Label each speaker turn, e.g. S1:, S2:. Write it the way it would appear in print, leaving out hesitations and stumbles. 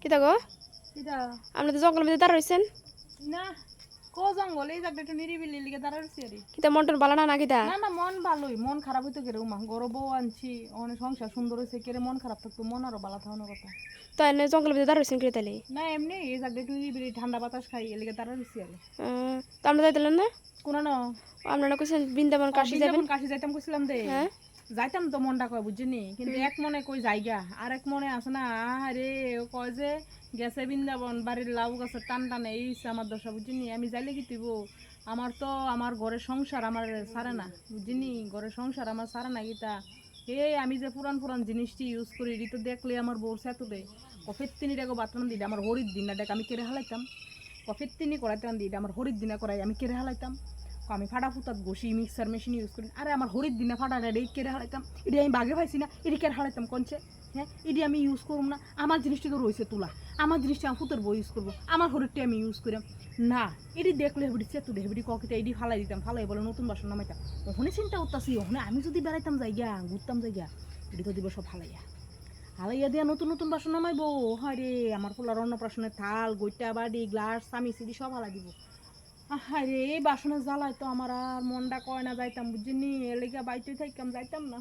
S1: কিতা গো
S2: কিটা
S1: আপনি তো জঙ্গলের মধ্যে দাঁড়া রইছেন
S2: না কো জঙ্গল এই জায়গাটা একটু নিরিবিলি লিগে দাঁড়াইছি আরে
S1: কিতা মন টন ভালো না না কিতা
S2: না না মন ভালোই মন খারাপ হইতো কেরে মা গরো বউ আনছি অনেক সংসার সুন্দর হয়েছে কেরে মন খারাপ থাকতো মন আরো ভালো থাকানোর কথা
S1: তো এনে জঙ্গলের মধ্যে দাঁড়া রইছেন কি তাহলে
S2: না এমনি এই জায়গাটা একটু নিরিবিলি ঠান্ডা বাতাস খাই এর লিগে দাঁড়াইছি আরে
S1: তো আমরা যাইতেলেন না
S2: কোন না
S1: আপনারা কইছেন বৃন্দাবন কাশি যাবেন
S2: বৃন্দাবন কাশি যাইতাম কইছিলাম দে
S1: হ্যাঁ
S2: যাইতাম তো মনটা কয় বুঝছিনি কিন্তু এক মনে কই জায়গা আর এক মনে আছে না আরে ও কয় যে গেছে বৃন্দাবন বাড়ির লাউ গাছের টান টানে এই হচ্ছে আমার দশা বুঝছিনি আমি যাইলে কি তুইব আমার তো আমার ঘরের সংসার আমার সারে না বুঝছিনি ঘরের সংসার আমার সারে না গীতা এই আমি যে পুরান পুরান জিনিসটি ইউজ করি এটি তো দেখলে আমার বউর সাথে দে কফের তিনি দেখো বাতন দিলে আমার হরির দিন না দেখ আমি কেড়ে হালাইতাম কফের তিনি করাইতাম দিলে আমার হরির দিনে করাই আমি কেড়ে হালাইতাম আমি ফাটা ফুটাত বসি মিক্সার মেশিন ইউজ করি আরে আমার হরির দিনে ফাটা রেডি কেড়ে হারাইতাম এটি আমি বাগে পাইছি না এটি কেড়ে হারাইতাম কনছে হ্যাঁ এটি আমি ইউজ করব না আমার জিনিসটি তো রয়েছে তোলা আমার জিনিসটা আমি ফুতের বই ইউজ করবো আমার হরিরটি আমি ইউজ করি না এটি দেখলে হেবড়ি চেতু হেবড়ি ককিতে এটি ফালাই দিতাম ফালাই বলে নতুন বাসন নামাইতাম ওখানে চিন্তা করতেছি ওখানে আমি যদি বেড়াইতাম যাইগা ঘুরতাম যাইগা এটি তো দিব সব ফালাইয়া হালাইয়া দিয়া নতুন নতুন বাসন নামাইবো হয় রে আমার পোলার অন্নপ্রাশনের থাল গৈটা বাড়ি গ্লাস চামি সিডি সব হালাই দিব আরে এই বাসনের জ্বালায় তো আমার আর মনটা কয় না যাইতাম বুঝিনি এর লেগে বাইতে থাকতাম যাইতাম না